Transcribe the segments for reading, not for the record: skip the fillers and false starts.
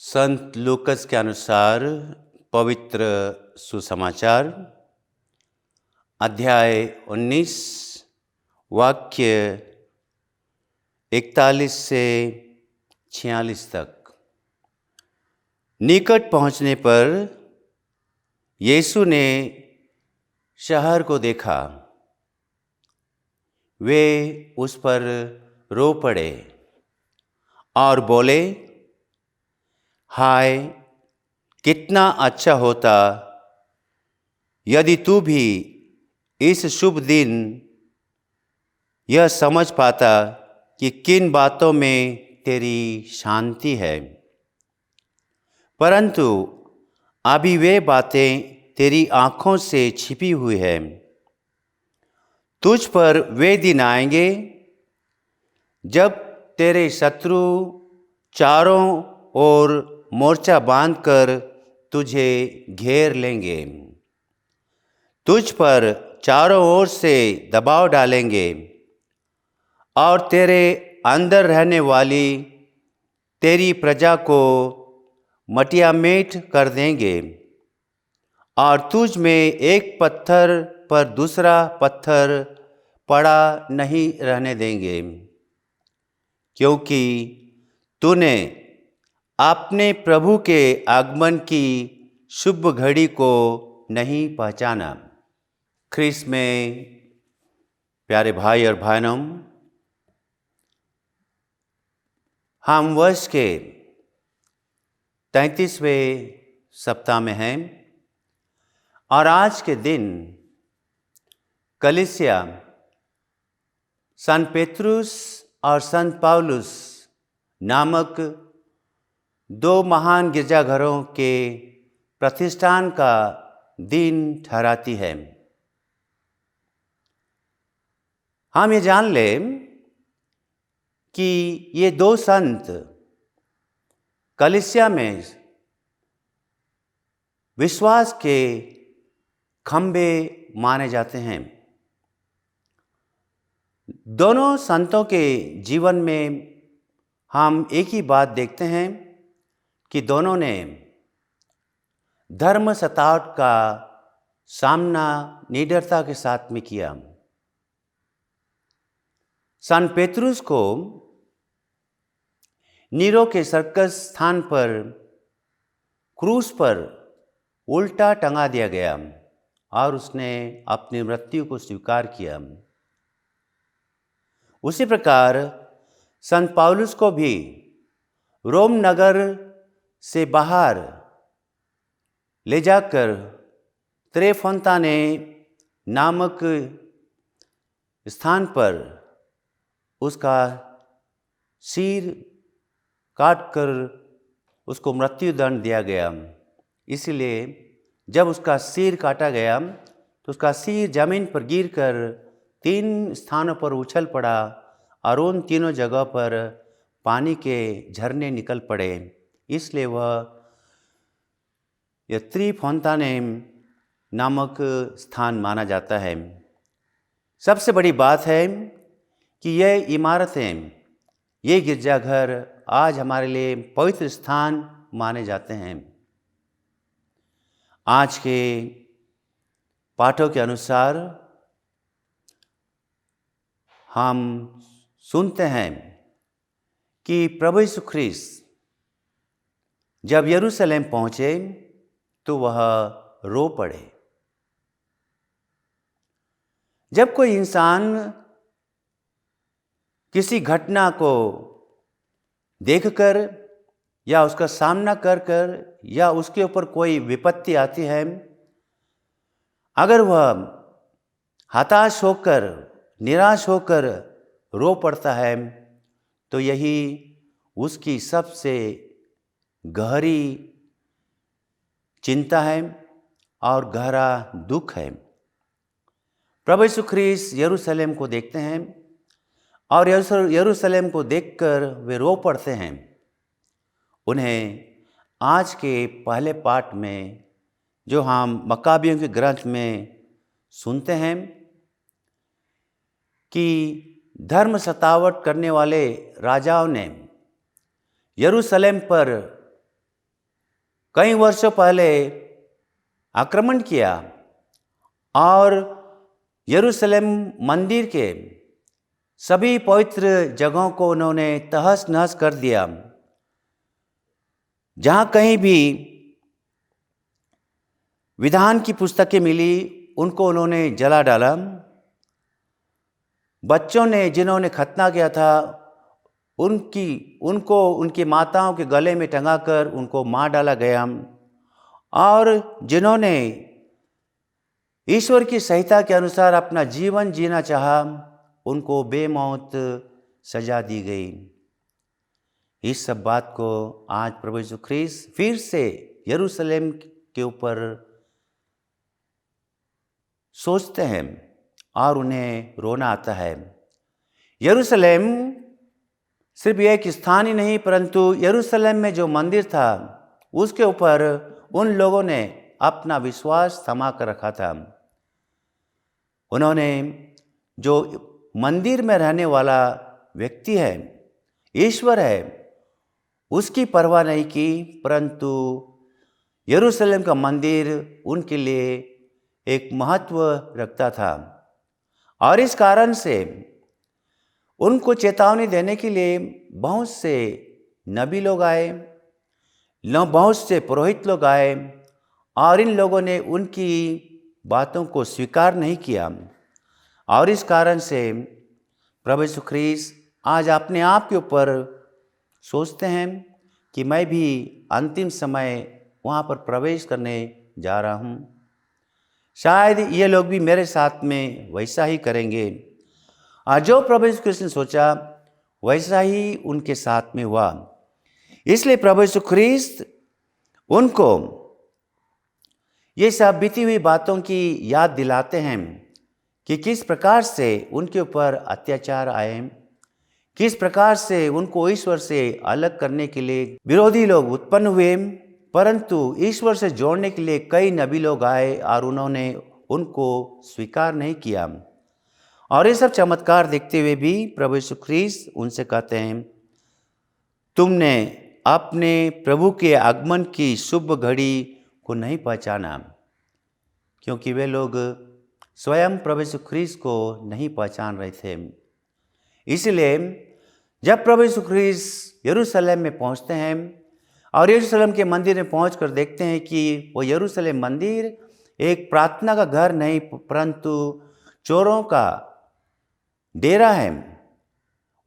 संत लूकस के अनुसार पवित्र सुसमाचार अध्याय 19 वाक्य 41 से 46 तक। निकट पहुंचने पर यीशु ने शहर को देखा। वे उस पर रो पड़े और बोले, हाय, कितना अच्छा होता यदि तू भी इस शुभ दिन यह समझ पाता कि किन बातों में तेरी शांति है। परंतु अभी वे बातें तेरी आँखों से छिपी हुई हैं। तुझ पर वे दिन आएंगे जब तेरे शत्रु चारों ओर मोर्चा बांधकर तुझे घेर लेंगे, तुझ पर चारों ओर से दबाव डालेंगे और तेरे अंदर रहने वाली तेरी प्रजा को मटियामेट कर देंगे और तुझ में एक पत्थर पर दूसरा पत्थर पड़ा नहीं रहने देंगे, क्योंकि तूने अपने प्रभु के आगमन की शुभ घड़ी को नहीं पहचाना। ख्रीस्त में प्यारे भाई और बहनों, हम वर्ष के 33वें सप्ताह में हैं और आज के दिन कलीसिया संत पेत्रुस और संत पौलुस नामक दो महान गिरजाघरों के प्रतिष्ठान का दिन ठहराती है। हम ये जान लें कि ये दो संत कलीसिया में विश्वास के खंभे माने जाते हैं। दोनों संतों के जीवन में हम एक ही बात देखते हैं कि दोनों ने धर्म सतावट का सामना निडरता के साथ में किया। संत पेत्रुस को नीरो के सर्कस स्थान पर क्रूस पर उल्टा टंगा दिया गया और उसने अपनी मृत्यु को स्वीकार किया। उसी प्रकार संत पौलुस को भी रोम नगर से बाहर ले जाकर त्रेफोंताने नामक स्थान पर उसका सिर काटकर उसको मृत्युदंड दिया गया। इसलिए जब उसका सिर काटा गया तो उसका सिर जमीन पर गिरकर 3 स्थानों पर उछल पड़ा और उन तीनों जगह पर पानी के झरने निकल पड़े। इसलिए वह त्रिफोंताने नामक स्थान माना जाता है। सबसे बड़ी बात है कि यह इमारतें, ये गिरजाघर आज हमारे लिए पवित्र स्थान माने जाते हैं। आज के पाठों के अनुसार हम सुनते हैं कि प्रभु यीशु ख्रीस्त जब यरूशलेम पहुंचे तो वह रो पड़े। जब कोई इंसान किसी घटना को देखकर या उसका सामना कर कर या उसके ऊपर कोई विपत्ति आती है, अगर वह हताश होकर, निराश होकर रो पड़ता है तो यही उसकी सबसे गहरी चिंता है और गहरा दुख है। प्रभु यीशु ख्रीस्त यरूशलेम को देखते हैं और यरूशलेम को देखकर वे रो पड़ते हैं। उन्हें आज के पहले पाठ में जो हम मकाबियों के ग्रंथ में सुनते हैं, कि धर्म सतावट करने वाले राजाओं ने यरूशलेम पर कई वर्षों पहले आक्रमण किया और यरूशलेम मंदिर के सभी पवित्र जगहों को उन्होंने तहस नहस कर दिया। जहाँ कहीं भी विधान की पुस्तकें मिली उनको उन्होंने जला डाला। बच्चों ने जिन्होंने खतना किया था उनको उनकी माताओं के गले में टंगाकर उनको मार डाला गया। और जिन्होंने ईश्वर की संहिता के अनुसार अपना जीवन जीना चाहा उनको बेमौत सजा दी गई। इस सब बात को आज प्रभु यीशु ख्रीस्त फिर से यरूशलेम के ऊपर सोचते हैं और उन्हें रोना आता है। यरूशलेम सिर्फ एक स्थान ही नहीं, परंतु यरूशलेम में जो मंदिर था उसके ऊपर उन लोगों ने अपना विश्वास थमा कर रखा था। उन्होंने जो मंदिर में रहने वाला व्यक्ति है, ईश्वर है, उसकी परवाह नहीं की, परंतु यरूशलेम का मंदिर उनके लिए एक महत्व रखता था। और इस कारण से उनको चेतावनी देने के लिए बहुत से नबी लोग आए, बहुत से पुरोहित लोग आए और इन लोगों ने उनकी बातों को स्वीकार नहीं किया। और इस कारण से प्रभु यीशु ख्रीस्त आज अपने आप के ऊपर सोचते हैं कि मैं भी अंतिम समय वहाँ पर प्रवेश करने जा रहा हूँ। शायद ये लोग भी मेरे साथ में वैसा ही करेंगे। आज जो प्रभु यीशु ख्रीस्त ने सोचा वैसा ही उनके साथ में हुआ। इसलिए प्रभु यीशु ख्रीस्त उनको ये सब बीती हुई बातों की याद दिलाते हैं कि किस प्रकार से उनके ऊपर अत्याचार आए, किस प्रकार से उनको ईश्वर से अलग करने के लिए विरोधी लोग उत्पन्न हुए, परंतु ईश्वर से जोड़ने के लिए कई नबी लोग आए और उन्होंने उनको स्वीकार नहीं किया। और ये सब चमत्कार देखते हुए भी प्रभु यीशु ख्रीस्त उनसे कहते हैं, तुमने अपने प्रभु के आगमन की शुभ घड़ी को नहीं पहचाना। क्योंकि वे लोग स्वयं प्रभु यीशु ख्रीस्त को नहीं पहचान रहे थे। इसलिए जब प्रभु यीशु ख्रीस्त यरूशलेम में पहुंचते हैं और यरूशलेम के मंदिर में पहुंचकर देखते हैं कि वो यरूशलेम मंदिर एक प्रार्थना का घर नहीं, परंतु चोरों का डेरा है।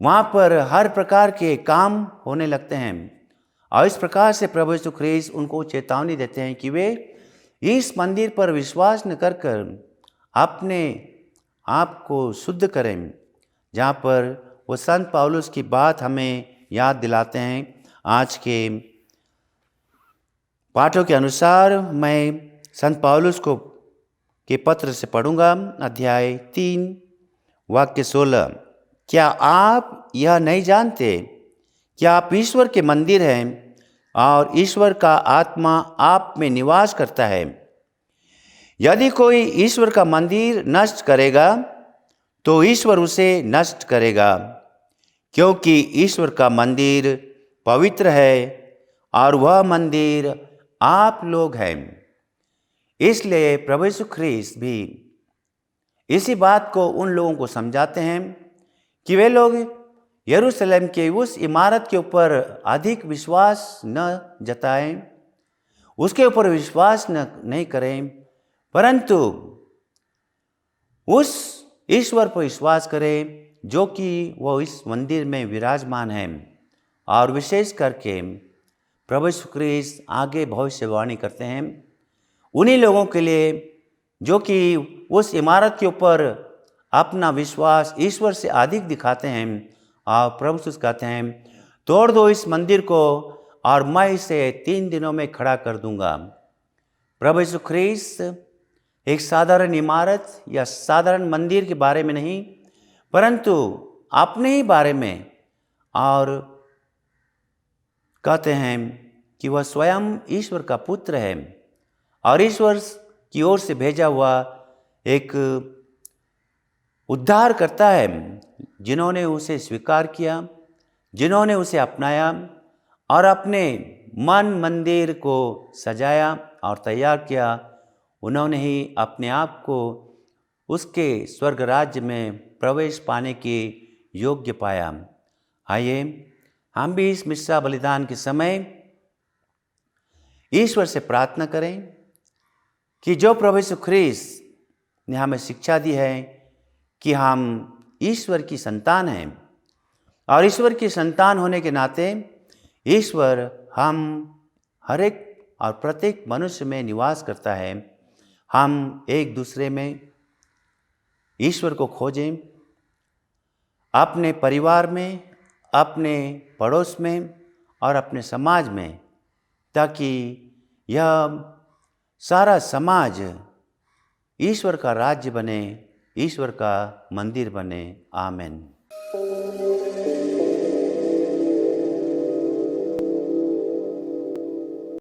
वहाँ पर हर प्रकार के काम होने लगते हैं। और इस प्रकार से प्रभु यीशु ख्रीस्त उनको चेतावनी देते हैं कि वे इस मंदिर पर विश्वास न कर अपने आप को शुद्ध करें। जहाँ पर वो संत पौलुस की बात हमें याद दिलाते हैं। आज के पाठों के अनुसार मैं संत पौलुस के पत्र से पढ़ूंगा, अध्याय 3 वाक्य 16। क्या आप यह नहीं जानते कि आप ईश्वर के मंदिर हैं और ईश्वर का आत्मा आप में निवास करता है? यदि कोई ईश्वर का मंदिर नष्ट करेगा तो ईश्वर उसे नष्ट करेगा, क्योंकि ईश्वर का मंदिर पवित्र है और वह मंदिर आप लोग हैं। इसलिए प्रभु यीशु ख्रीस्त भी इसी बात को उन लोगों को समझाते हैं कि वे लोग यरूशलेम के उस इमारत के ऊपर अधिक विश्वास न जताएं, उसके ऊपर विश्वास नहीं करें, परंतु उस ईश्वर पर विश्वास करें जो कि वो इस मंदिर में विराजमान है। और विशेष करके प्रभु यीशु ख्रीस्त आगे भविष्यवाणी करते हैं उन्हीं लोगों के लिए जो कि उस इमारत के ऊपर अपना विश्वास ईश्वर से अधिक दिखाते हैं। और प्रभु यीशु कहते हैं, तोड़ दो इस मंदिर को और मैं इसे 3 दिनों में खड़ा कर दूंगा। प्रभु यीशु ख्रीस्त एक साधारण इमारत या साधारण मंदिर के बारे में नहीं, परंतु अपने ही बारे में और कहते हैं कि वह स्वयं ईश्वर का पुत्र है और ईश्वर की ओर से भेजा हुआ एक उद्धार करता है जिन्होंने उसे स्वीकार किया, जिन्होंने उसे अपनाया और अपने मन मंदिर को सजाया और तैयार किया। उन्होंने ही अपने आप को उसके स्वर्ग राज्य में प्रवेश पाने के योग्य पाया। आइए हम भी इस मिस्सा बलिदान के समय ईश्वर से प्रार्थना करें कि जो प्रभु यीशु ख्रीस्त ने हमें शिक्षा दी है कि हम ईश्वर की संतान हैं और ईश्वर की संतान होने के नाते ईश्वर हम हर एक और प्रत्येक मनुष्य में निवास करता है। हम एक दूसरे में ईश्वर को खोजें, अपने परिवार में, अपने पड़ोस में और अपने समाज में, ताकि यह सारा समाज ईश्वर का राज्य बने, ईश्वर का मंदिर बने। आमीन।